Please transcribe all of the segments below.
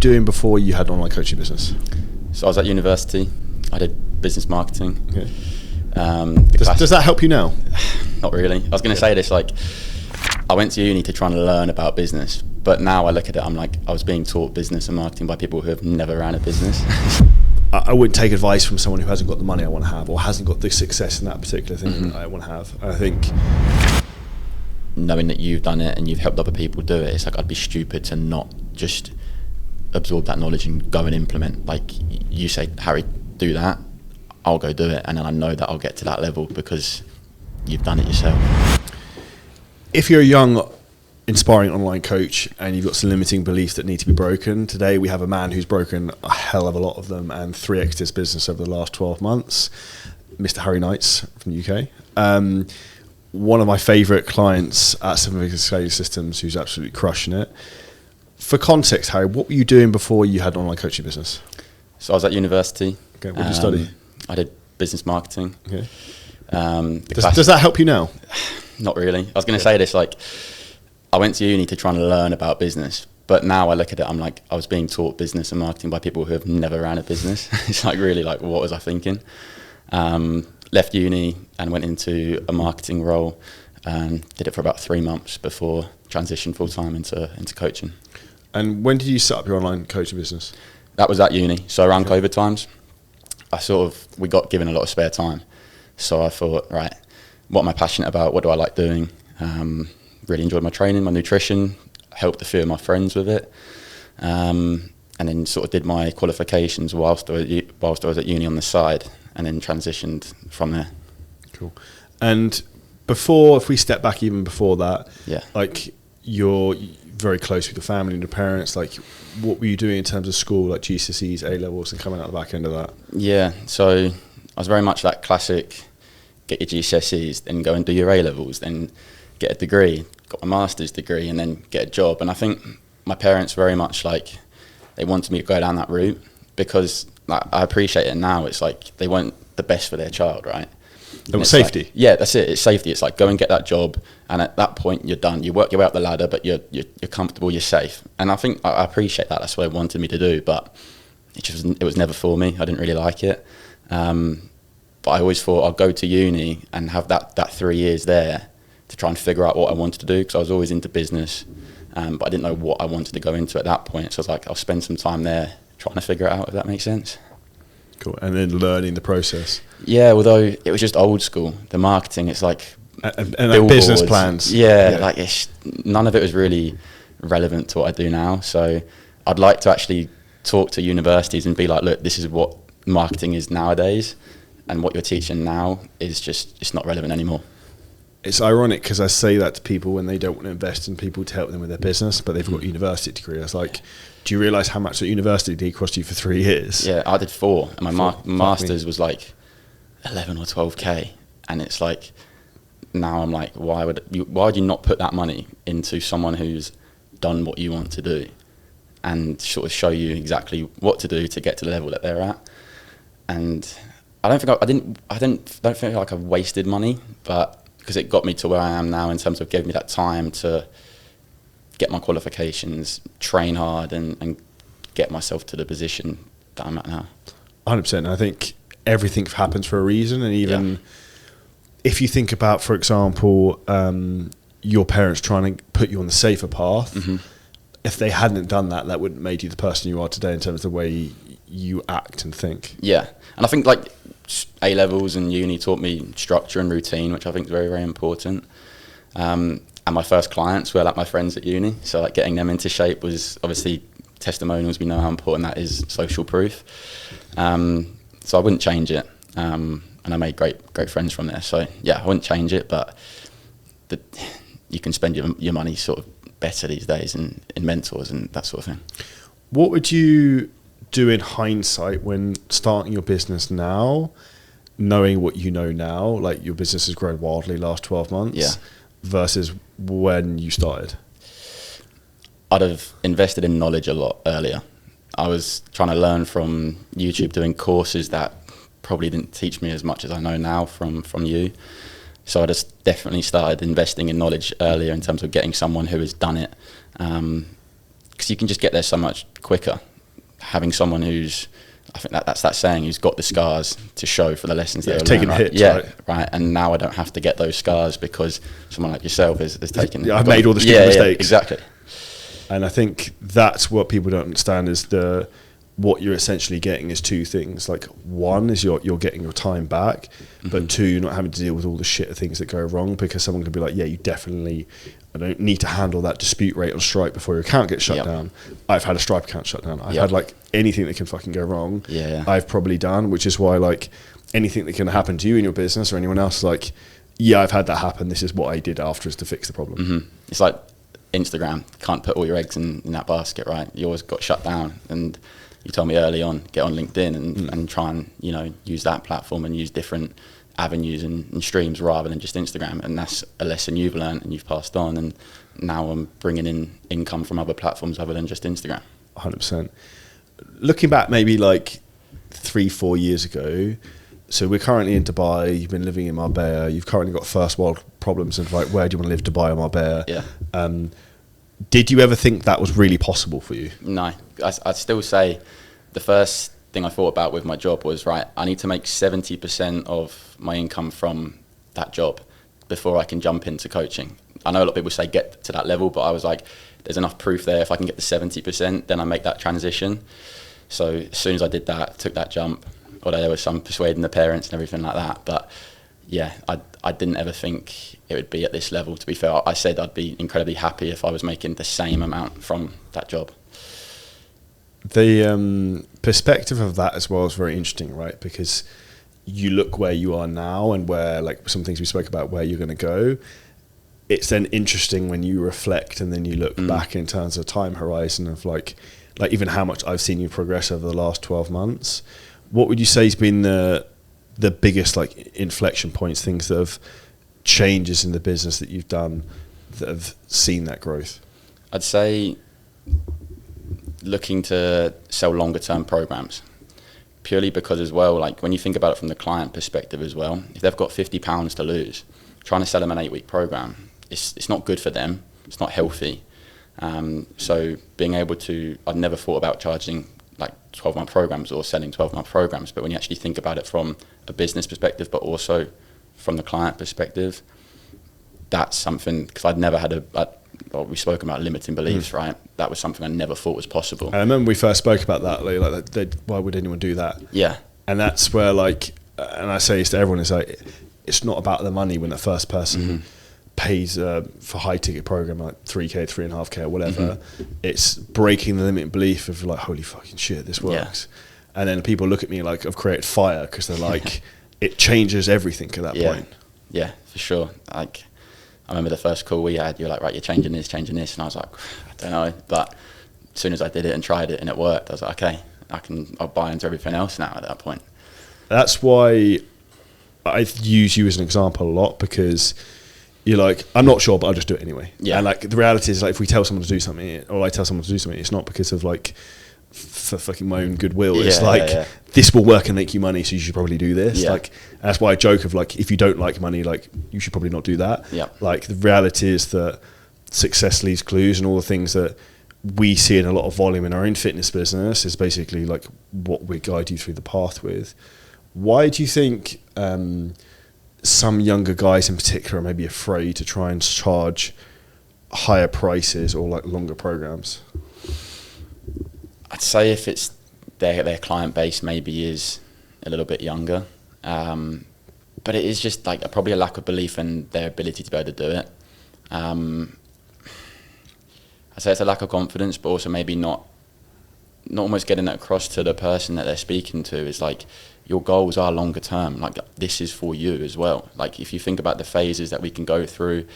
doing before you had an online coaching business? So I was at university. I did business marketing. Okay. Does that help you now? Not really. I was going to say this, like, I went to uni to try and learn about business, but now I look at it, I'm like, I was being taught business and marketing by people who have never ran a business. I wouldn't take advice from someone who hasn't got the money I want to have, or hasn't got the success in that particular thing that I want to have. I think knowing that you've done it and you've helped other people do it, it's like I'd be stupid to not just absorb that knowledge and go and implement. Like you say, Harry, do that, I'll go do it, and then I know that I'll get to that level because you've done it yourself. If you're a young, inspiring online coach and you've got some limiting beliefs that need to be broken, today we have a man who's broken a hell of a lot of them and 3x'd his business over the last 12 months, Mr. Harry Knights from the UK. One of my favourite clients at Seven Figure Scaling Systems, who's absolutely crushing it. For context, Harry, what were you doing before you had an online coaching business? So I was at university. Okay, what did you study? I did business marketing. Okay. Does that help you now? Not really. I was going to say this, like, I went to uni to try and learn about business, but now I look at it, I'm like, I was being taught business and marketing by people who have never ran a business. It's like, really, like, what was I thinking? Left uni and went into a marketing role and did it for about 3 months before transitioned full-time into coaching. And when did you set up your online coaching business? That was at uni. So around COVID times, we got given a lot of spare time. So I thought, right, what am I passionate about? What do I like doing? Really enjoyed my training, my nutrition, helped a few of my friends with it. And then sort of did my qualifications whilst I was at uni on the side, and then transitioned from there. Cool. And before, if we step back even before that, like you're very close with your family and your parents, like what were you doing in terms of school, like GCSEs, A-levels, and coming out the back end of that? Yeah, so I was very much that classic, get your GCSEs, then go and do your A-levels, then get a degree, got my master's degree, and then get a job. And I think my parents very much like, they wanted me to go down that route because like, I appreciate it now. It's like they want the best for their child, right? They want safety. Like, yeah, that's it. It's safety. It's like go and get that job, and at that point you're done. You work your way up the ladder, but you're comfortable. You're safe. And I think I appreciate that. That's what they wanted me to do, but it was never for me. I didn't really like it. But I always thought I'll go to uni and have that 3 years there to try and figure out what I wanted to do, because I was always into business, but I didn't know what I wanted to go into at that point. So I was like, I'll spend some time there trying to figure it out, if that makes sense. Cool. And then learning the process. Yeah, although it was just old school. The marketing, it's like and like business plans. Yeah, like none of it was really relevant to what I do now. So I'd like to actually talk to universities and be like, look, this is what marketing is nowadays, and what you're teaching now is just, it's not relevant anymore. It's ironic because I say that to people when they don't want to invest in people to help them with their business, but they've got a university degree. I was like, do you realise how much that university degree cost you for 3 years? Yeah, I did 4, and my master's was like 11 or 12k, and it's like, now I'm like, why would you not put that money into someone who's done what you want to do, and sort of show you exactly what to do to get to the level that they're at? And I don't think like I've wasted money, but because it got me to where I am now in terms of giving me that time to get my qualifications, train hard, and get myself to the position that I'm at now. 100%. I think everything happens for a reason, and even if you think about, for example, your parents trying to put you on the safer path, if they hadn't done that, that wouldn't have made you the person you are today in terms of the way you act and think. Yeah, and I think like A-levels and uni taught me structure and routine, which I think is very, very important. And my first clients were like my friends at uni, so like getting them into shape was obviously testimonials. We know how important that is, social proof. So I wouldn't change it, and I made great friends from there. So yeah, I wouldn't change it, but you can spend your money sort of better these days in mentors and that sort of thing. What would you do in hindsight when starting your business now, knowing what you know now, like your business has grown wildly last 12 months versus when you started? I'd have invested in knowledge a lot earlier. I was trying to learn from YouTube, doing courses that probably didn't teach me as much as I know now from you. So I just definitely started investing in knowledge earlier in terms of getting someone who has done it, because you can just get there so much quicker. having someone who's, I think that's that saying, who's got the scars to show for the lessons they're taking learning, hits, right. And now I don't have to get those scars because someone like yourself has taken. I've made all the stupid mistakes. Exactly. And I think that's what people don't understand is what you're essentially getting is two things. Like, one is you're getting your time back, but two, you're not having to deal with all the shit of things that go wrong, because someone can be like, yeah, you definitely don't need to handle that dispute rate on Stripe before your account gets shut down. I've had a Stripe account shut down. I've had like anything that can fucking go wrong. I've probably done, which is why like anything that can happen to you in your business or anyone else, like, yeah, I've had that happen. This is what I did afterwards to fix the problem. It's like Instagram. You can't put all your eggs in that basket, right? You always got shut down. And you told me early on, get on LinkedIn and try and, you know, use that platform and use different avenues and streams rather than just Instagram. And that's a lesson you've learned and you've passed on. And now I'm bringing in income from other platforms other than just Instagram. 100%. Looking back maybe like 3-4 years ago, so we're currently in Dubai, you've been living in Marbella, you've currently got first world problems of like, where do you want to live, Dubai or Marbella? Did you ever think that was really possible for you? No, I'd still say the first thing I thought about with my job was, right, I need to make 70% of my income from that job before I can jump into coaching. I know a lot of people say get to that level, but I was like, there's enough proof there. If I can get to 70%, then I make that transition. So as soon as I did that, took that jump, although there was some persuading the parents and everything like that. But yeah, I didn't ever think it would be at this level. To be fair, I said I'd be incredibly happy if I was making the same amount from that job. The perspective of that as well is very interesting, right? Because you look where you are now and where, like some things we spoke about, where you're going to go. It's then interesting when you reflect and then you look back in terms of time horizon of like even how much I've seen you progress over the last 12 months. What would you say has been the biggest like inflection points, things that have changes in the business that you've done that have seen that growth? I'd say looking to sell longer term programs, purely because as well, like when you think about it from the client perspective as well, if they've got £50 to lose, trying to sell them an 8-week program, it's not good for them. It's not healthy. So being able to, I'd never thought about charging like 12-month programs or selling 12-month programs, but when you actually think about it from a business perspective, but also from the client perspective, that's something, because I'd never had we spoke about limiting beliefs, right? That was something I never thought was possible. I remember we first spoke about that, like why would anyone do that? Yeah. And that's where like, and I say this to everyone, is like, it's not about the money when the first person pays for high ticket program like 3K, 3.5K or whatever. It's breaking the limiting belief of like, holy fucking shit, this works. Yeah. And then people look at me like I've created fire because they're like, it changes everything at that point. Yeah, for sure. Like, I remember the first call we had, you're like, right, you're changing this. And I was like, I don't know. But as soon as I did it and tried it and it worked, I was like, okay, I'll buy into everything else now at that point. That's why I use you as an example a lot, because you're like, I'm not sure, but I'll just do it anyway. Yeah. And like the reality is, like, if we tell someone to do something, or I tell someone to do something, it's not because of like for fucking my own goodwill. It's this will work and make you money, so you should probably do this. Like, and that's why I joke of like, if you don't like money, like you should probably not do that. Like the reality is that success leaves clues, and all the things that we see in a lot of volume in our own fitness business is basically like what we guide you through the path with. Why do you think some younger guys in particular are maybe afraid to try and charge higher prices or like longer programs? I'd say if it's their client base maybe is a little bit younger, but it is just like probably a lack of belief in their ability to be able to do it. I'd say it's a lack of confidence, but also maybe not almost getting that across to the person that they're speaking to. Is like, your goals are longer term. Like, this is for you as well. Like, if you think about the phases that we can go through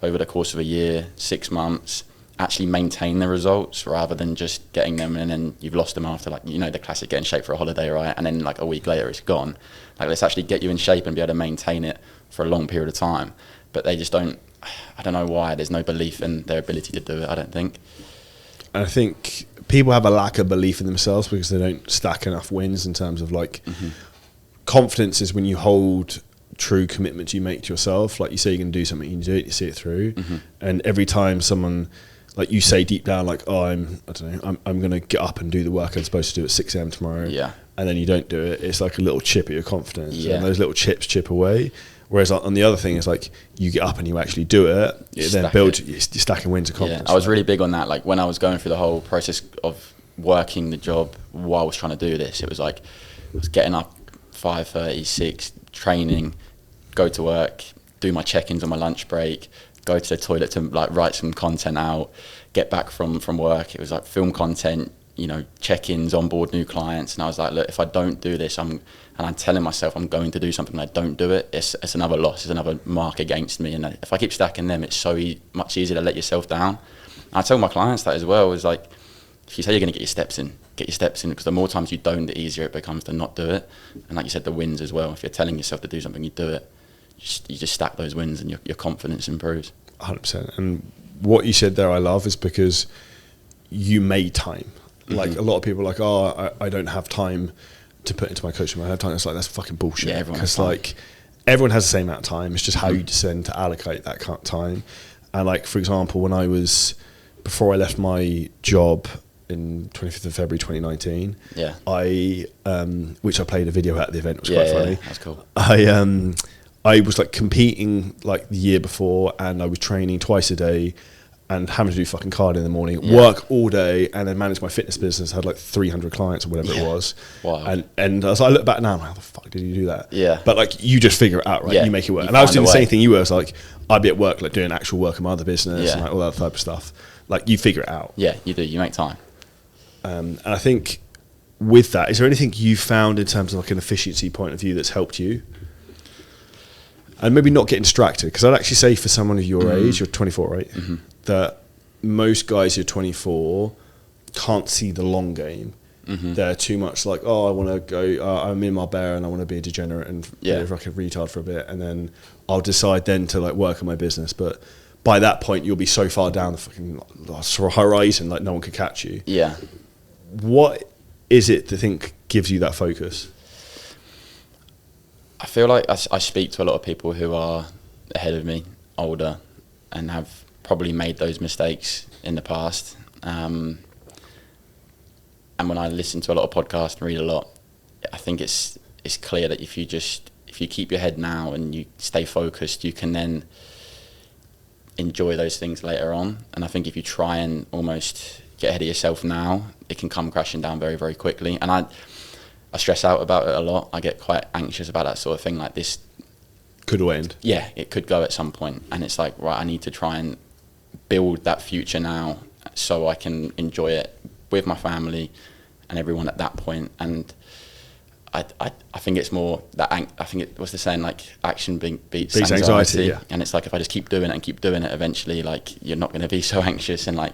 over the course of a year, 6 months, actually maintain the results rather than just getting them and then you've lost them after, like, you know, the classic get in shape for a holiday, right? And then like a week later it's gone. Like, let's actually get you in shape and be able to maintain it for a long period of time. But they just don't, I don't know why, there's no belief in their ability to do it, I don't think. And I think people have a lack of belief in themselves because they don't stack enough wins in terms of like confidence is when you hold true commitments you make to yourself. Like, you say you're going to do something, you do it, you see it through. And every time someone like you say deep down, like, oh, I'm going to get up and do the work I'm supposed to do at 6 a.m. tomorrow. Yeah. And then you don't do it. It's like a little chip at your confidence. Yeah. And those little chips chip away. Whereas on the other thing is like you get up and you actually do it, it then builds, you're stacking wins of confidence. Yeah, I was really big on that. Like when I was going through the whole process of working the job while I was trying to do this, it was like I was getting up 5:30, 6, training, go to work, do my check-ins on my lunch break, go to the toilet to like write some content out, get back from work. It was like film content, you know, check-ins, onboard new clients. And I was like, look, if I don't do this, I'm telling myself I'm going to do something, and I don't do it, it's another loss, it's another mark against me. And if I keep stacking them, it's so much easier to let yourself down. And I tell my clients that as well, is like, if you say you're going to get your steps in, because the more times you don't, the easier it becomes to not do it. And like you said, the wins as well. If you're telling yourself to do something, you do it. You just stack those wins and your confidence improves. 100%. And what you said there I love is because you made time. Like a lot of people are like, oh, I don't have time to put into my coaching. I have time. It's like, that's fucking bullshit. Yeah, because like everyone has the same amount of time. It's just how you descend to allocate that time. And like, for example, before I left my job in 25th of February 2019, which I played a video at the event, it was quite funny. That's cool. I was like competing like the year before, and I was training twice a day and having to do fucking cardio in the morning, work all day, and then manage my fitness business. I had like 300 clients or whatever it was. Wow. And as I look back now, I'm like, how the fuck did you do that? Yeah. But like, you just figure it out, right? Yeah. You make it work. And I was doing the same thing you were. It's like, I'd be at work, like doing actual work in my other business and like all that type of stuff. Like, you figure it out. Yeah, you do. You make time. And I think with that, is there anything you found in terms of like an efficiency point of view that's helped you? And maybe not getting distracted, because I'd actually say for someone of your age, you're 24, right? That most guys who are 24 can't see the long game. They're too much like, oh, I want to go, I'm in my bear and I want to be a degenerate and live like a retard for a bit, and then I'll decide then to like work on my business. But by that point, you'll be so far down the fucking horizon, like no one could catch you. Yeah. What is it to think gives you that focus? I feel like I speak to a lot of people who are ahead of me, older, and have probably made those mistakes in the past. And when I listen to a lot of podcasts and read a lot, I think it's clear that if you keep your head now and you stay focused, you can then enjoy those things later on. And I think if you try and almost get ahead of yourself now, it can come crashing down very, very quickly. And I stress out about it a lot. I get quite anxious about that sort of thing. Like, this could end. Yeah, it could go at some point. And it's like, right, I need to try and build that future now so I can enjoy it with my family and everyone at that point. And I think it's more that, I think it was the saying, like, action beats anxiety. Yeah. And it's like, if I just keep doing it, eventually, like, you're not going to be so anxious, and like,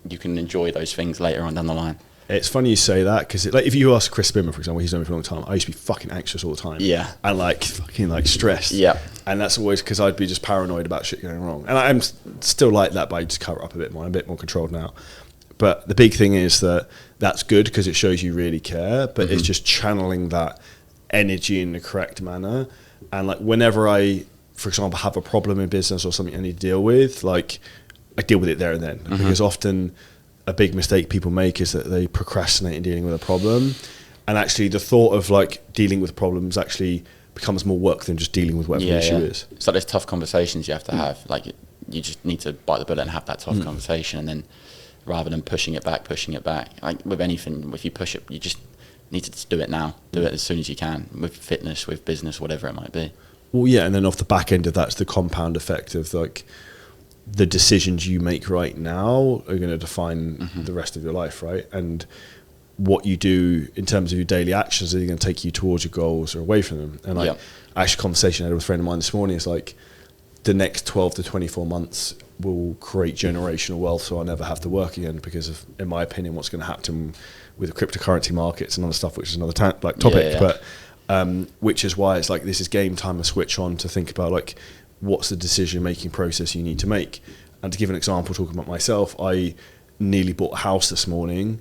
you can enjoy those things later on down the line. It's funny you say that, because like, if you ask Chris Spimmer, for example, he's known me for a long time, I used to be fucking anxious all the time. Yeah. And like fucking like stressed. Yeah. And that's always because I'd be just paranoid about shit going wrong. And I'm still like that, but I just cover up a bit more. I'm a bit more controlled now. But the big thing is that that's good because it shows you really care, but it's just channeling that energy in the correct manner. And like, whenever I, for example, have a problem in business or something I need to deal with, like, I deal with it there and then. Because often a big mistake people make is that they procrastinate in dealing with a problem, and actually the thought of like dealing with problems actually becomes more work than just dealing with whatever the issue is. It's like there's tough conversations you have to have. Like, you just need to bite the bullet and have that tough conversation, and then rather than pushing it back, like with anything, if you push it, you just need to just do it now. Do it as soon as you can, with fitness, with business, whatever it might be. Well, yeah, and then off the back end of that's the compound effect of like, the decisions you make right now are going to define the rest of your life, right? And what you do in terms of your daily actions are going to take you towards your goals or away from them. And like, actually, conversation I had with a friend of mine this morning is like, the next 12 to 24 months will create generational wealth, so I'll never have to work again, because of, in my opinion, what's going to happen with the cryptocurrency markets and other stuff, which is another topic. But which is why it's like, this is game time to switch on to think about like, what's the decision-making process you need to make. And to give an example, talking about myself, I nearly bought a house this morning,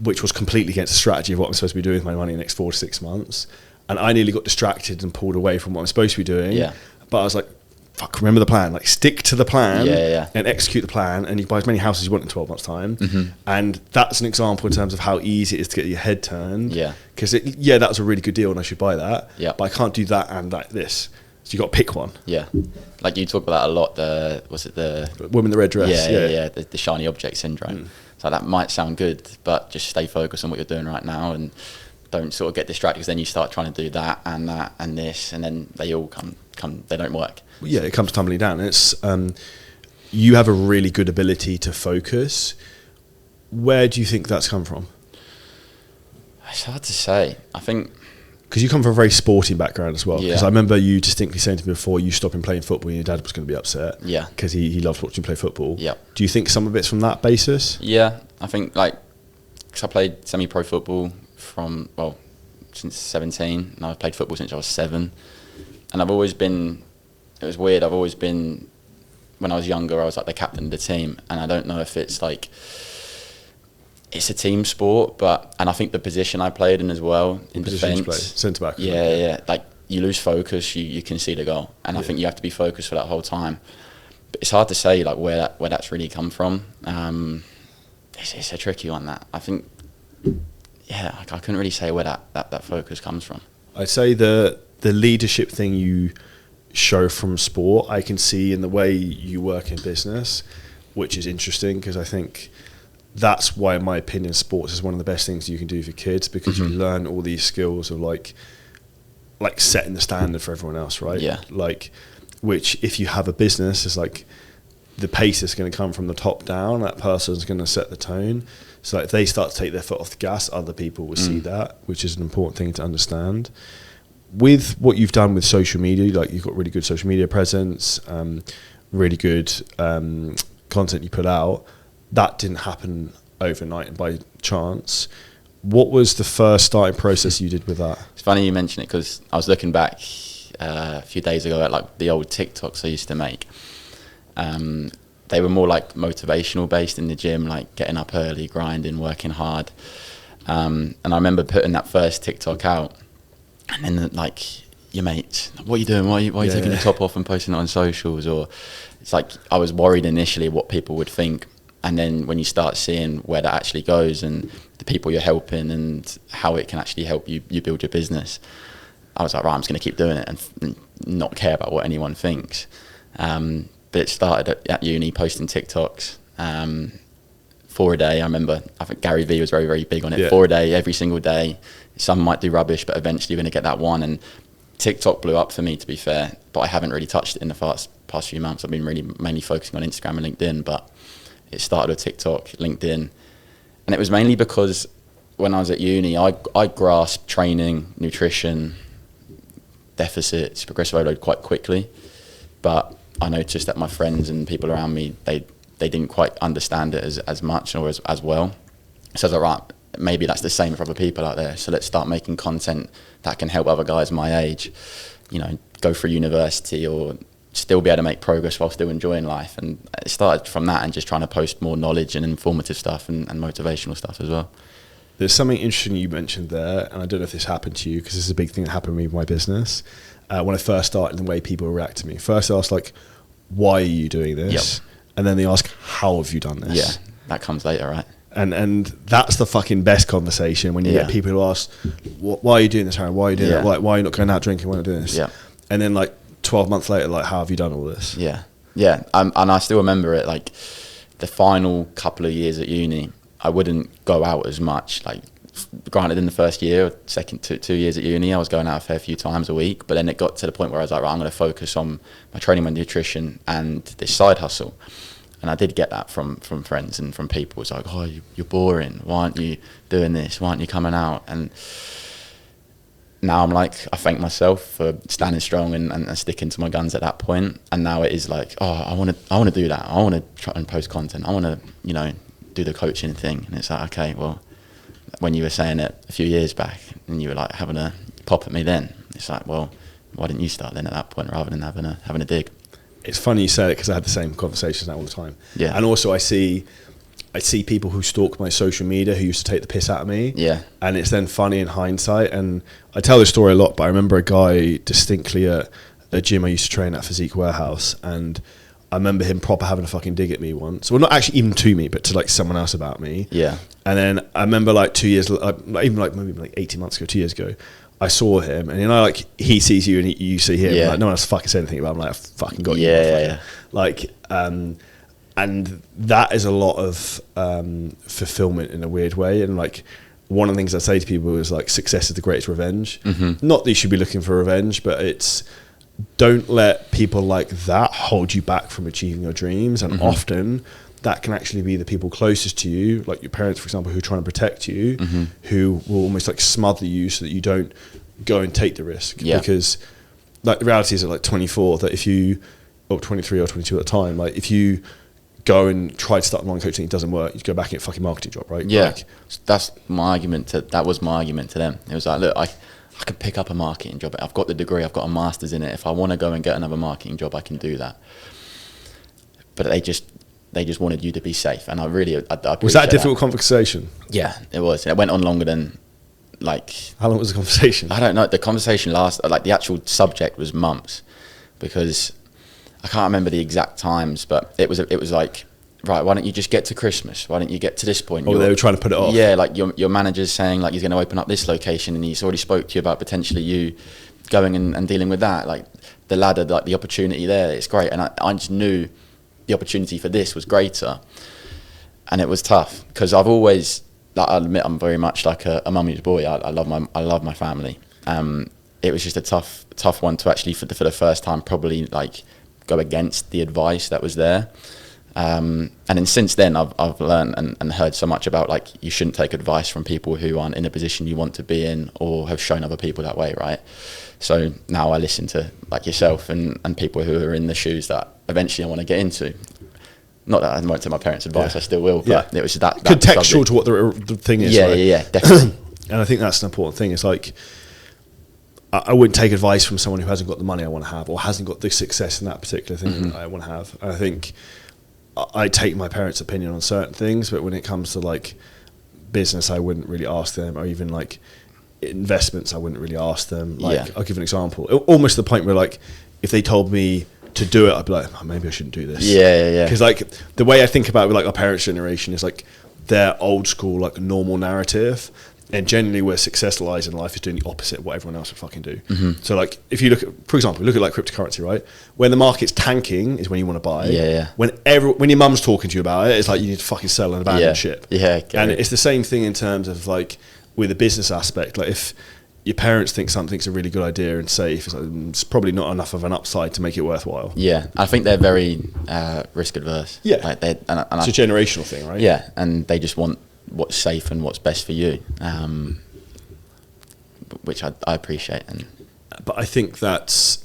which was completely against the strategy of what I'm supposed to be doing with my money in the next 4 to 6 months. And I nearly got distracted and pulled away from what I'm supposed to be doing. Yeah. But I was like, fuck, remember the plan. Like, stick to the plan Yeah. and execute the plan, and you buy as many houses as you want in 12 months' time. Mm-hmm. And that's an example in terms of how easy it is to get your head turned. Yeah. Because, that was a really good deal and I should buy that. Yeah. But I can't do that and this. So you got to pick one. Yeah. Like you talk about that a lot, the Woman in the red dress. Yeah. The shiny object syndrome. So that might sound good, but just stay focused on what you're doing right now and don't sort of get distracted, because then you start trying to do that and this, and then they all come they don't work. Yeah, it comes tumbling down. It's you have a really good ability to focus. Where do you think that's come from? It's hard to say. I think because you come from a very sporting background as well. Because Yeah. I remember you distinctly saying to me before you stopped playing football and your dad was going to be upset. Yeah. Because he loved watching you play football. Yeah. Do you think some of it's from that basis? Yeah, I think because I played semi-pro football since 17, and I've played football since I was 7, and I've always been. It was weird. I've always been. When I was younger, I was like the captain of the team, and I don't know if it's like. It's a team sport, and I think the position I played in as well in defence, centre back. Yeah. Like you lose focus, you can see the goal, and I think you have to be focused for that whole time. But it's hard to say like where that's really come from. It's a tricky one. That I think. Yeah, I couldn't really say where that focus comes from. I'd say the leadership thing you show from sport, I can see in the way you work in business, which is interesting because I think that's why, in my opinion, sports is one of the best things you can do for kids, because you learn all these skills of like setting the standard for everyone else, right? Yeah. Like, which if you have a business, is like the pace is going to come from the top down. That person's going to set the tone. So if they start to take their foot off the gas, other people will see that, which is an important thing to understand. With what you've done with social media, like you've got really good social media presence, really good content you put out. That didn't happen overnight and by chance. What was the first starting process you did with that? It's funny you mention it, because I was looking back a few days ago at like the old TikToks I used to make. They were more like motivational based in the gym, like getting up early, grinding, working hard. And I remember putting that first TikTok out, and then like your mates, what are you doing? Why are you taking your top off and posting it on socials? Or it's like I was worried initially what people would think. And then when you start seeing where that actually goes and the people you're helping and how it can actually help you build your business, I was like, right, I'm just going to keep doing it and not care about what anyone thinks. But it started at uni, posting TikToks 4 a day. I remember, I think Gary Vee was very, very big on it. 4 a day, every single day. Some might do rubbish, but eventually you're going to get that one. And TikTok blew up for me, to be fair, but I haven't really touched it in the past few months. I've been really mainly focusing on Instagram and LinkedIn, but it started with TikTok, LinkedIn. And it was mainly because when I was at uni, I grasped training, nutrition, deficits, progressive overload quite quickly. But I noticed that my friends and people around me, they didn't quite understand it as much or as well. So I was like, right, maybe that's the same for other people out there. So let's start making content that can help other guys my age, go through university or still be able to make progress while still enjoying life. And it started from that and just trying to post more knowledge and informative stuff and motivational stuff as well. There's something interesting you mentioned there, and I don't know if this happened to you, because this is a big thing that happened to me with my business. When I first started, the way people react to me. First they ask like, why are you doing this? Yep. And then they ask, how have you done this? Yeah, that comes later, right? And that's the fucking best conversation, when you get people who ask, why are you doing this, Harry? Why are you doing that? Why are you not going out drinking? Why are you not doing this? Yeah. And then like 12 months later, like, how have you done all this? Yeah. And I still remember it, like the final couple of years at uni, I wouldn't go out as much. Like, granted, in the first year, second 2 years at uni, I was going out a fair few times a week. But then it got to the point where I was like, right, I'm going to focus on my training, my nutrition, and this side hustle. And I did get that from friends and from people. It's like, oh, you're boring. Why aren't you doing this? Why aren't you coming out? And now I'm like, I thank myself for standing strong and sticking to my guns at that point. And now it is like, oh, I want to do that. I want to try and post content. I want to, do the coaching thing. And it's like, okay, well, when you were saying it a few years back and you were like having a pop at me then, it's like, well, why didn't you start then at that point rather than having a dig? It's funny you say it, because I had the same conversations now all the time. Yeah. And also I see people who stalk my social media who used to take the piss out of me. Yeah. And it's then funny in hindsight. And I tell this story a lot, but I remember a guy distinctly at a gym I used to train at, Physique Warehouse, and I remember him proper having a fucking dig at me once. Well, not actually even to me, but to like someone else about me. Yeah. And then I remember like 2 years, even like maybe like 18 months ago, 2 years ago, I saw him, and like he sees you and you see him. Yeah. Like no one else fucking said anything about him. Like I fucking got you. Yeah. Like, and that is a lot of fulfillment in a weird way. And like one of the things I say to people is like, success is the greatest revenge. Mm-hmm. Not that you should be looking for revenge, but it's, don't let people like that hold you back from achieving your dreams. And often that can actually be the people closest to you, like your parents, for example, who are trying to protect you, who will almost like smother you so that you don't go and take the risk. Yeah. Because like the reality is at like 24, that if you, or 23 or 22 at the time, like if you go and try to start online coaching, it doesn't work, you go back and get a fucking marketing job, right? Yeah. Like, That was my argument to them. It was like, look, I could pick up a marketing job. I've got the degree, I've got a master's in it. If I want to go and get another marketing job, I can do that. But they just wanted you to be safe. And I appreciate was that a difficult conversation? Yeah, it was. It went on longer than, like... How long was the conversation? I don't know. The conversation lasted, like the actual subject was months, because I can't remember the exact times, but it was like, right, why don't you just get to Christmas? Why don't you get to this point? Oh, they were trying to put it off. Yeah, like your manager's saying like he's going to open up this location, and he's already spoke to you about potentially you going and dealing with that. Like the ladder, like the opportunity there, it's great. And I just knew the opportunity for this was greater, and it was tough because I've always, like, I admit I'm very much like a mummy's boy. I love my family. It was just a tough one to actually for the first time probably like go against the advice that was there. And then since then I've learned and heard so much about like you shouldn't take advice from people who aren't in a position you want to be in or have shown other people that way, right? So now I listen to like yourself and people who are in the shoes that eventually I want to get into. Not that I won't take my parents' advice, I still will, but it was that contextual subject. to what the thing is. Yeah, right? yeah, definitely. And I think that's an important thing. It's like, I wouldn't take advice from someone who hasn't got the money I want to have or hasn't got the success in that particular thing that I want to have. And I think I take my parents' opinion on certain things, but when it comes to like business, I wouldn't really ask them, or even like investments, I wouldn't really ask them. Like, I'll give an example. Almost to the point where like, if they told me to do it, I'd be like, oh, maybe I shouldn't do this. Yeah. Because like the way I think about it with like our parents' generation is like their old school, like normal narrative. And generally where success lies in life is doing the opposite of what everyone else would fucking do. So like if you look at, for example, look at like cryptocurrency, right? When the market's tanking is when you want to buy. Yeah. When your mum's talking to you about it, it's like you need to fucking sell and abandon ship. Yeah. And it's the same thing in terms of like with the business aspect. Like if your parents think something's a really good idea and safe, it's probably not enough of an upside to make it worthwhile. Yeah, I think they're very risk adverse. Yeah. Like it's a generational thing, right? Yeah, and they just want what's safe and what's best for you, which I appreciate. But I think that's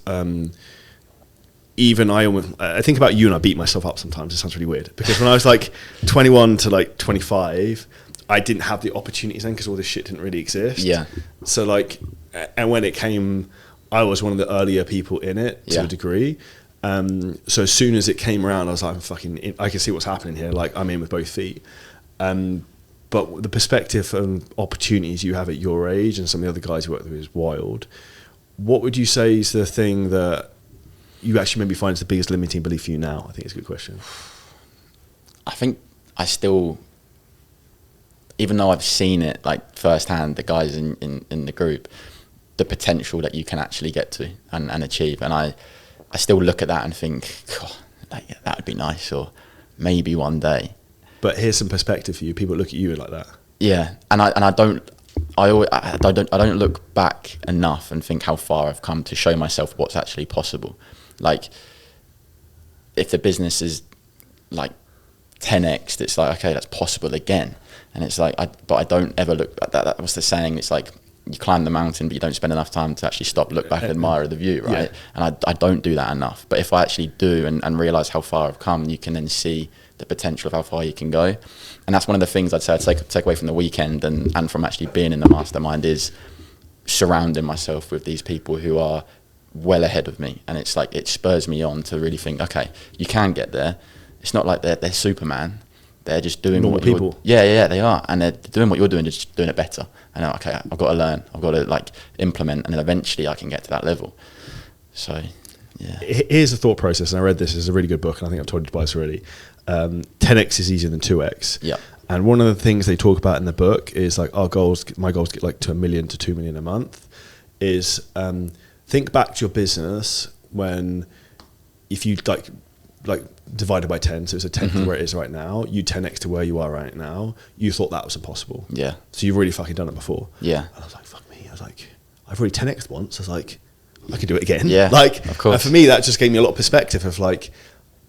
even I think about you and I beat myself up sometimes. It sounds really weird because when I was like 21 to like 25, I didn't have the opportunities then because all this shit didn't really exist. Yeah. So like, and when it came, I was one of the earlier people in it to a degree. So as soon as it came around, I was like, I can see what's happening here. Like I'm in with both feet. But the perspective and opportunities you have at your age and some of the other guys you work with is wild. What would you say is the thing that you actually maybe find is the biggest limiting belief for you now? I think it's a good question. I think I still, even though I've seen it like firsthand, the guys in the group, the potential that you can actually get to and achieve. And I still look at that and think, God, like, that would be nice, or maybe one day. But here's some perspective for you. People look at you like that. Yeah, and I don't look back enough and think how far I've come to show myself what's actually possible. Like, if the business is like 10x, it's like, okay, that's possible again. And it's like, but I don't ever look at that. That was the saying. It's like you climb the mountain, but you don't spend enough time to actually stop, look back, and admire the view, right? Yeah. And I don't do that enough. But if I actually do and realize how far I've come, you can then see the potential of how far you can go. And that's one of the things I'd say I'd take away from the weekend and from actually being in the mastermind is surrounding myself with these people who are well ahead of me. And it's like, it spurs me on to really think, okay, you can get there. It's not like they're Superman. They're just doing normal what people. Yeah, they are. And they're doing what you're doing, just doing it better. And I'm, okay, I've got to learn. I've got to like implement, and then eventually I can get to that level. So here's the thought process, and I read this. It's a really good book, and I think I've told you twice already. 10x is easier than 2x. Yeah. And one of the things they talk about in the book is like my goals get like to $1 million to $2 million a month. Is think back to your business when if you like divided by 10, so it's a 10th of where it is right now, you 10x to where you are right now, you thought that was impossible. Yeah. So you've really fucking done it before. Yeah. And I was like, fuck me. I was like, I've already 10x'd once. I was like, I could do it again. Yeah. Like, of course. And for me, that just gave me a lot of perspective of like,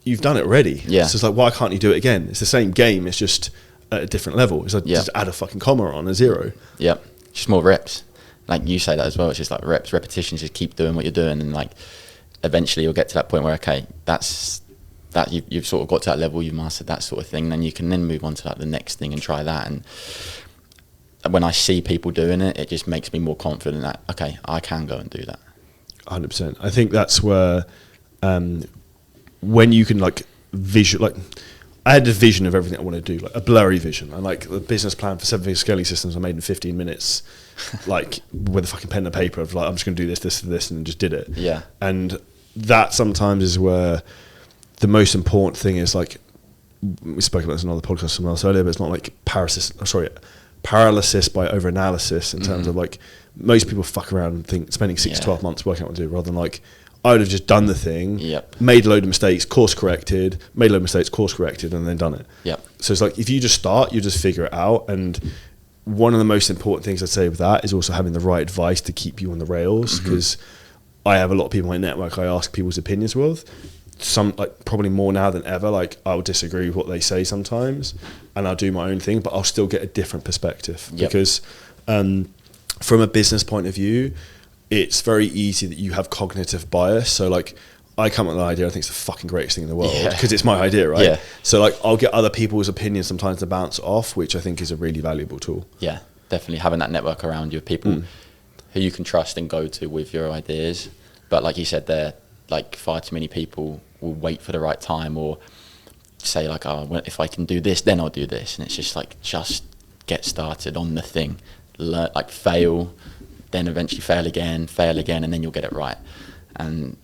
you've done it already. Yeah. So it's like, why can't you do it again? It's the same game. It's just at a different level. It's like, just add a fucking comma on a 0. Yep. Just more reps. Like you say that as well. It's just like reps, repetitions. Just keep doing what you're doing, and like eventually you'll get to that point where you've sort of got to that level, you've mastered that sort of thing. Then you can then move on to like the next thing and try that. And when I see people doing it, it just makes me more confident that okay, I can go and do that. 100%. I think that's where when you can like I had a vision of everything I want to do, like a blurry vision, and like the business plan for 7-figure scaling systems I made in 15 minutes, like with a fucking pen and paper of like, I'm just going to do this, and just did it. Yeah. And that sometimes is where the most important thing is, like, we spoke about this in another podcast somewhere else earlier, but it's not like paralysis by overanalysis in terms of like, most people fuck around and think spending 6 to 12 months working out what to do, rather than like, I would have just done the thing, made a load of mistakes, course corrected, and then done it. Yep. So it's like, if you just start, you just figure it out. And one of the most important things I'd say with that is also having the right advice to keep you on the rails, because I have a lot of people in my network I ask people's opinions with. Some, like, probably more now than ever, like, I'll disagree with what they say sometimes, and I'll do my own thing, but I'll still get a different perspective. Because from a business point of view, it's very easy that you have cognitive bias. So like, I come up with an idea, I think it's the fucking greatest thing in the world because it's my idea, right? Yeah. So like, I'll get other people's opinions sometimes to bounce off, which I think is a really valuable tool. Yeah, definitely having that network around you of people who you can trust and go to with your ideas. But like you said there, like far too many people will wait for the right time or say like, oh, well, if I can do this, then I'll do this. And it's just like, just get started on the thing, learn, like fail, then eventually fail again, and then you'll get it right. And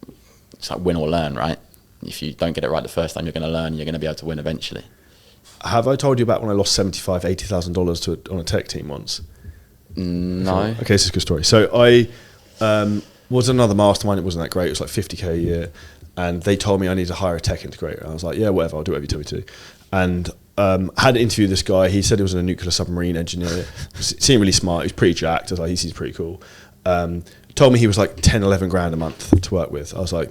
it's like win or learn, right? If you don't get it right the first time, you're going to learn, you're going to be able to win eventually. Have I told you about when I lost $75,000-$80,000 on a tech team once? No. Okay, this is a good story. So I was another mastermind. It wasn't that great. It was like $50K a year. And they told me I need to hire a tech integrator. I was like, yeah, whatever, I'll do whatever you tell me to. And had to interview this guy. He said he was a nuclear submarine engineer. Seemed really smart. He was pretty jacked. I was like, he seems pretty cool. Told me he was like 10, 11 grand a month to work with. I was like,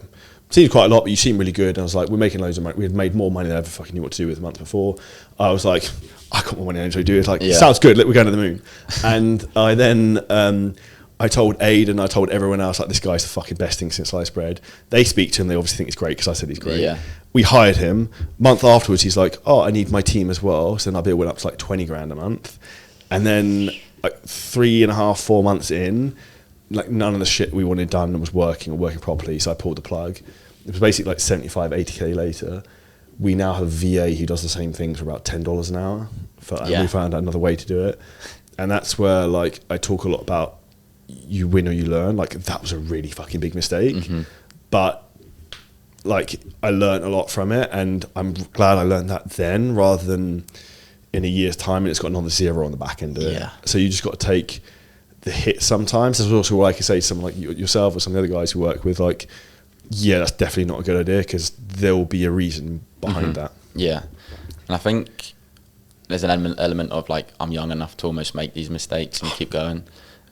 seems quite a lot, but you seem really good. And I was like, we're making loads of money. We had made more money than I ever fucking knew what to do with the month before. I was like, I got more money than I do. It's like, sounds good. We're going to the moon. And I then I told Aid and I told everyone else, like, this guy's the fucking best thing since sliced bread. They speak to him. They obviously think he's great because I said he's great. Yeah. We hired him. Month afterwards, he's like, oh, I need my team as well. So then our bill went up to like 20 grand a month. And then like 3.5, 4 months in, like none of the shit we wanted done was working or working properly. So I pulled the plug. It was basically like 75, 80K later. We now have a VA who does the same thing for about $10 an hour. And we found out another way to do it. And that's where, like, I talk a lot about you win or you learn. Like, that was a really fucking big mistake. But, like, I learned a lot from it. And I'm glad I learned that then rather than in a year's time and it's got another zero on the back end of it. So you just got to take the hit sometimes. There's also what I could say to someone like yourself or some of the other guys who work with, like, yeah, that's definitely not a good idea because there will be a reason behind that. Yeah. And I think there's an element of like, I'm young enough to almost make these mistakes and keep going.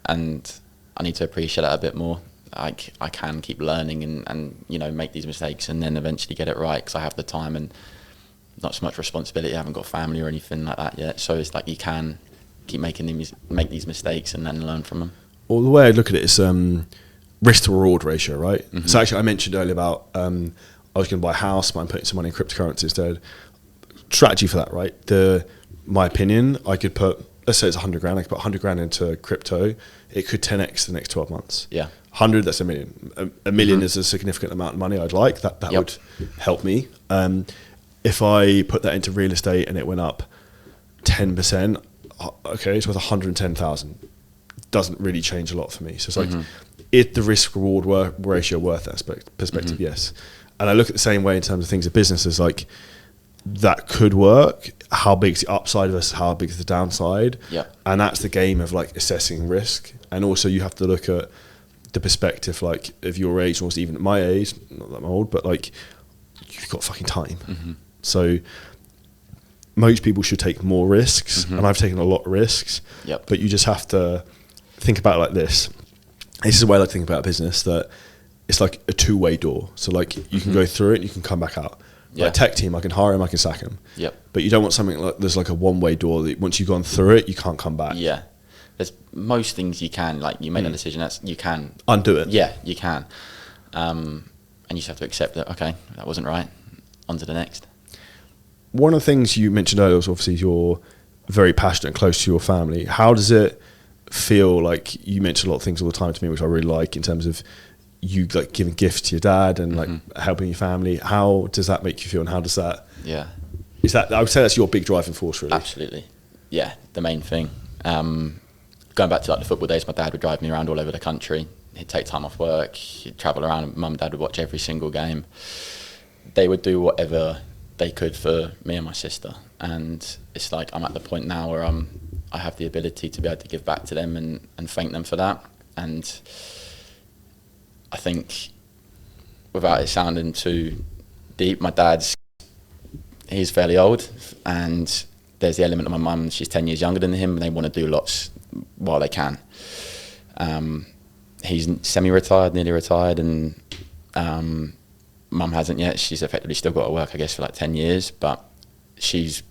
And I need to appreciate that a bit more. Like, I can keep learning and you know, make these mistakes and then eventually get it right because I have the time and not so much responsibility. I haven't got family or anything like that yet. So it's like you can keep make these mistakes and then learn from them. Well, the way I look at it is risk to reward ratio, right? So actually I mentioned earlier about I was going to buy a house, but I'm putting some money in cryptocurrency instead. Strategy for that, right? My opinion, I could put, let's say it's 100 grand, I could put 100 grand into crypto. It could 10x the next 12 months. 100, that's $1 million. A million is a significant amount of money I'd like. That would help me. If I put that into real estate and it went up 10%, okay, it's worth 110,000. Doesn't really change a lot for me. So it's like, is the risk reward ratio worth that perspective? Yes. And I look at the same way in terms of things of businesses, like that could work. How big is the upside versus how big is the downside? Yeah. And that's the game of like assessing risk. And also you have to look at the perspective like of your age, or even at my age, not that I'm old, but like you've got fucking time. So most people should take more risks, and I've taken a lot of risks. Yep. But you just have to think about it like this. This is the way I like to think about a business, that it's like a two-way door. So like you can go through it and you can come back out. Yeah. Like a tech team, I can hire him, I can sack him. Yep. But you don't want something like there's like a one-way door that once you've gone through it, you can't come back. Yeah. There's most things you can, like you make a decision, you can Undo it. Yeah, you can. And you just have to accept that, okay, that wasn't right. On to the next. One of the things you mentioned earlier was obviously you're very passionate and close to your family. How does it feel? Like you mention a lot of things all the time to me, which I really like, in terms of you like giving gifts to your dad and like helping your family. How does that make you feel, and how does that? Yeah. Is that, I would say that's your big driving force, really. Absolutely. Yeah, the main thing. Going back to like the football days, my dad would drive me around all over the country. He'd take time off work. He'd travel around. And mum and dad would watch every single game. They would do whatever they could for me and my sister. And it's like I'm at the point now where I have the ability to be able to give back to them and thank them for that. And I think, without it sounding too deep, my dad's, he's fairly old, and there's the element of my mum, she's 10 years younger than him, and they want to do lots while they can. He's semi-retired, nearly retired, and mum hasn't yet. She's effectively still got to work, I guess, for like 10 years, but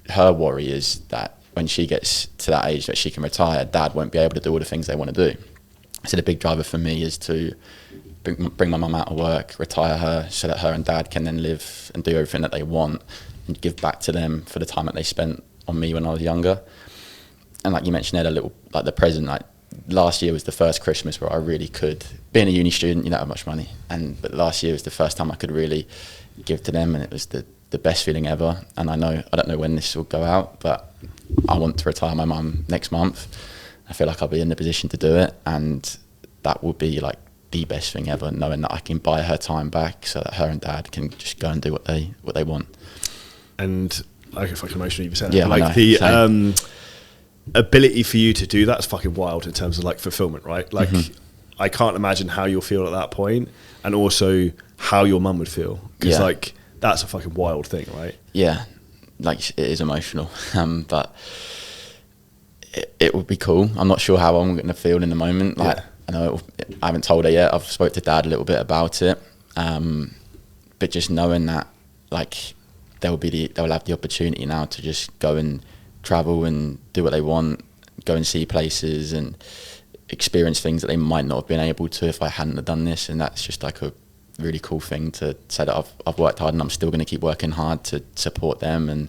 her worry is that when she gets to that age that she can retire, dad won't be able to do all the things they want to do. So the big driver for me is to bring my mum out of work, retire her, so that her and dad can then live and do everything that they want and give back to them for the time that they spent on me when I was younger. And like you mentioned, Ed, a little like the present, like last year was the first Christmas where I really could, being a uni student, you don't have much money, but last year was the first time I could really give to them, and it was the best feeling ever. And I don't know when this will go out, but I want to retire my mum next month. I feel like I'll be in the position to do it, and that will be like the best thing ever, knowing that I can buy her time back so that her and dad can just go and do what they want. And I get fucking emotional even saying that. Like the ability for you to do that is fucking wild in terms of like fulfillment, right? Like I can't imagine how you'll feel at that point, and also how your mum would feel, because like that's a fucking wild thing, right? Yeah, like it is emotional, but it would be cool. I'm not sure how I'm going to feel in the moment. Like I know I haven't told her yet. I've spoke to dad a little bit about it, but just knowing that like they'll have the opportunity now to just go and travel and do what they want, go and see places and experience things that they might not have been able to if I hadn't have done this. And that's just like a really cool thing to say that I've worked hard, and I'm still going to keep working hard to support them. And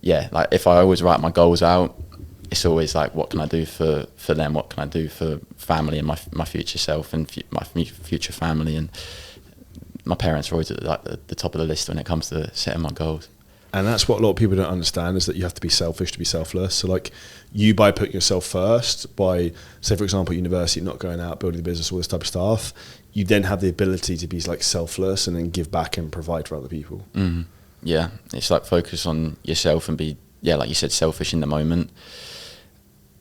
yeah, like if I always write my goals out, it's always like, what can I do for them? What can I do for family and my future self and my future family? And my parents are always at like the top of the list when it comes to setting my goals. And that's what a lot of people don't understand, is that you have to be selfish to be selfless. So like you, by putting yourself first, by say for example university, not going out, building the business, all this type of stuff, you then have the ability to be like selfless and then give back and provide for other people. Yeah, it's like focus on yourself and be, like you said, selfish in the moment.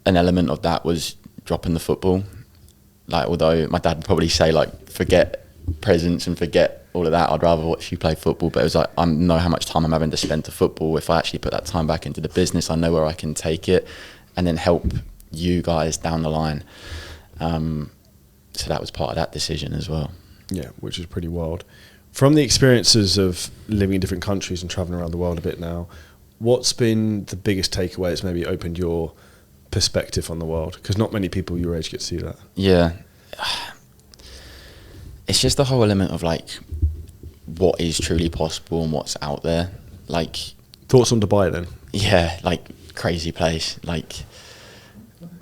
An element of that was dropping the football. Like, although my dad would probably say like, forget presents and forget all of that, I'd rather watch you play football. But it was like, I know how much time I'm having to spend to football. If I actually put that time back into the business, I know where I can take it and then help you guys down the line. So that was part of that decision as well. Yeah, which is pretty wild. From the experiences of living in different countries and traveling around the world a bit now, what's been the biggest takeaway that's maybe opened your perspective on the world? Because not many people your age get to see that. Yeah. It's just the whole element of like what is truly possible and what's out there. Like, thoughts on Dubai then? Yeah, like crazy place, like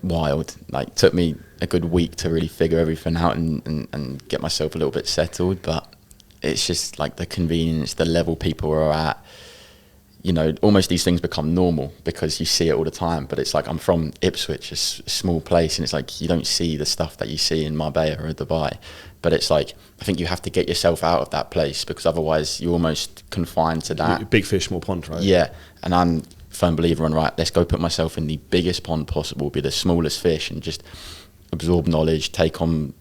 wild. Like took me a good week to really figure everything out and get myself a little bit settled, but it's just like the convenience, the level people are at. you know, almost these things become normal because you see it all the time. But it's like, I'm from Ipswich, a small place, and it's like you don't see the stuff that you see in Marbella or Dubai. But it's like, I think you have to get yourself out of that place, because otherwise you're almost confined to that. Big fish, small pond, right? Yeah, and I'm a firm believer on, right, let's go put myself in the biggest pond possible, be the smallest fish, and just absorb knowledge, take on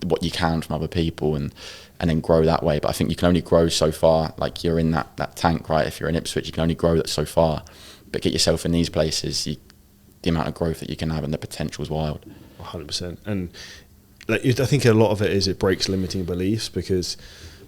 what you can from other people, and then grow that way. But I think you can only grow so far. Like, you're in that tank, right? If you're in Ipswich, you can only grow that so far. But get yourself in these places, the amount of growth that you can have and the potential is wild. 100%. And like, I think a lot of it is it breaks limiting beliefs, because,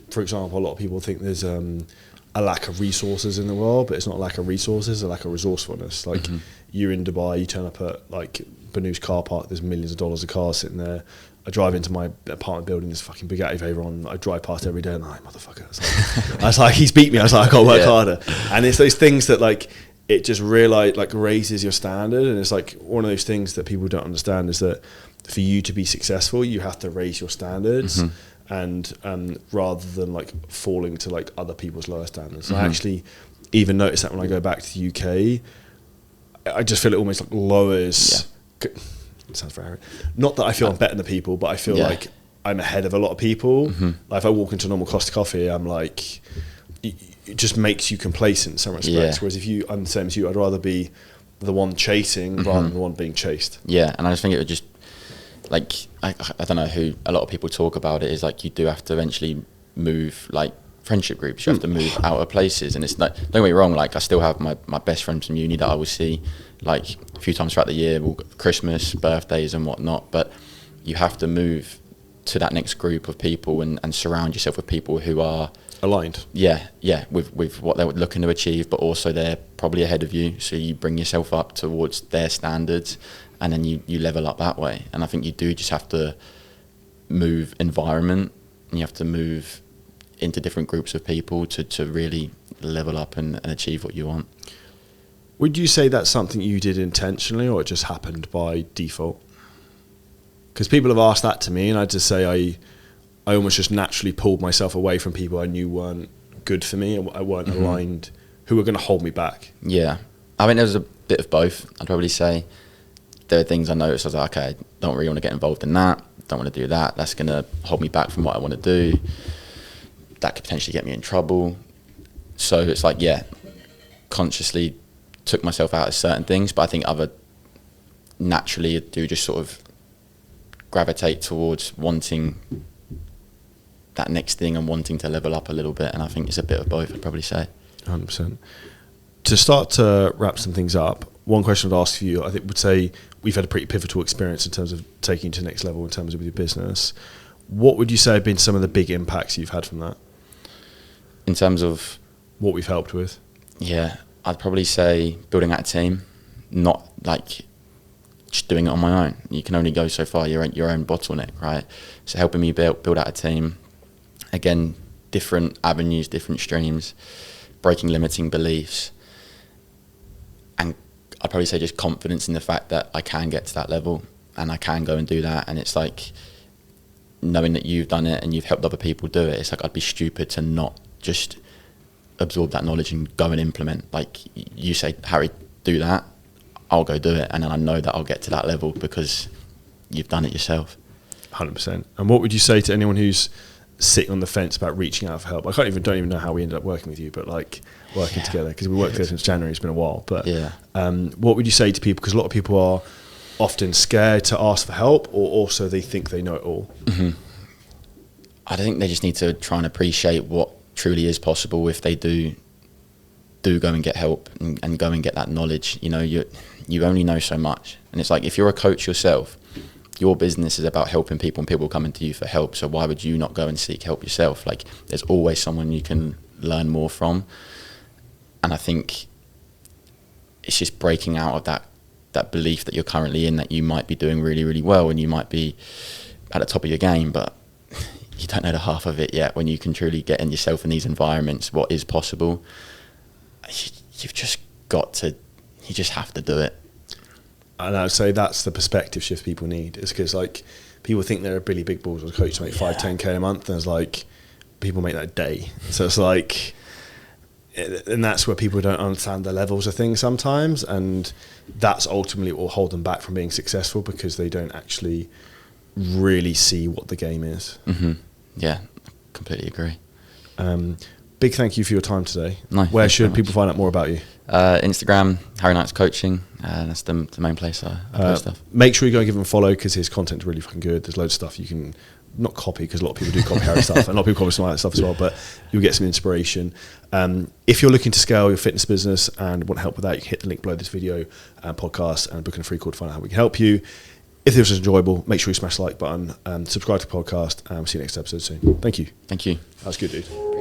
for example, a lot of people think there's a lack of resources in the world, but it's not a lack of resources, it's a lack of resourcefulness. Like, you're in Dubai, you turn up at like Banus car park, there's millions of dollars of cars sitting there. I drive into my apartment building, there's fucking Bugatti Veyron. I drive past every day and I'm like, motherfucker. I was like, he's beat me. I was like, I gotta work harder. And it's those things that, like, it just raises your standard. And it's like one of those things that people don't understand is that for you to be successful, you have to raise your standards, and rather than like falling to like other people's lower standards. I actually even notice that when I go back to the UK, I just feel it almost like lowers. It sounds very arrogant. Not that I feel I'm better than people, but I feel like I'm ahead of a lot of people. Like, if I walk into a normal Costa Coffee, I'm like, it just makes you complacent in some respects. Whereas if I'm the same as you, I'd rather be the one chasing rather than the one being chased. Yeah, and I just think it would just, like, I don't know who, a lot of people talk about it, is like, you do have to eventually move, like, friendship groups. You have to move out of places, and it's like, don't get me wrong, like, I still have my best friends from uni that I will see like a few times throughout the year, Christmas, birthdays and whatnot, but you have to move to that next group of people and surround yourself with people who are aligned. With what they're looking to achieve, but also they're probably ahead of you, so you bring yourself up towards their standards, and then you level up that way. And I think you do just have to move environment, and you have to move into different groups of people to really level up and achieve what you want. Would you say that's something you did intentionally, or it just happened by default? Because people have asked that to me, and I just say I almost just naturally pulled myself away from people I knew weren't good for me, and I weren't aligned, who were going to hold me back. Yeah, I mean, there was a bit of both. I'd probably say there are things I noticed. I was like, okay, I don't really want to get involved in that. Don't want to do that. That's going to hold me back from what I want to do. That could potentially get me in trouble. So it's like, consciously took myself out of certain things, but I think other naturally do just sort of gravitate towards wanting that next thing and wanting to level up a little bit. And I think it's a bit of both, I'd probably say. 100%. To start to wrap some things up, one question I'd ask you, I think would say we've had a pretty pivotal experience in terms of taking to the next level in terms of your business. What would you say have been some of the big impacts you've had from that? In terms of what we've helped with? Yeah, I'd probably say building out a team, not like just doing it on my own. You can only go so far, your own bottleneck, right? So helping me build out a team, again, different avenues, different streams, breaking limiting beliefs, and I'd probably say just confidence in the fact that I can get to that level and I can go and do that. And it's like, knowing that you've done it and you've helped other people do it, it's like I'd be stupid to not just absorb that knowledge and go and implement. Like, you say, Harry, do that, I'll go do it, and then I know that I'll get to that level because you've done it yourself. 100%. And what would you say to anyone who's sitting on the fence about reaching out for help? I don't even know how we ended up working with you, but like working together, because we worked together since January. It's been a while, but what would you say to people? Because a lot of people are often scared to ask for help, or also they think they know it all. I think they just need to try and appreciate what truly is possible if they do go and get help and go and get that knowledge. You know, you only know so much, and it's like, if you're a coach yourself, your business is about helping people and people coming to you for help. So why would you not go and seek help yourself? Like, there's always someone you can learn more from. And I think it's just breaking out of that belief that you're currently in, that you might be doing really, really well and you might be at the top of your game, but you don't know the half of it yet. When you can truly get in yourself in these environments, what is possible, you've just you just have to do it. And I'd say that's the perspective shift people need. It's because, like, people think they're really big balls as a coach to make 5-10K a month, and it's like people make that a day. So it's like, and that's where people don't understand the levels of things sometimes, and that's ultimately what will hold them back from being successful, because they don't actually really see what the game is. Yeah, completely agree. Big thank you for your time today. No, where should people find out more about you? Instagram, Harry Knights Coaching. That's the main place I post stuff. Make sure you go and give him a follow, because his content's really fucking good. There's loads of stuff you can not copy, because a lot of people do copy Harry stuff, and a lot of people copy some of that stuff as well, but you'll get some inspiration. If you're looking to scale your fitness business and want help with that, you can hit the link below this video and podcast and book in a free call to find out how we can help you. If this was enjoyable, make sure you smash the like button, subscribe to the podcast, and we'll see you next episode soon. Thank you. Thank you. That's good, dude.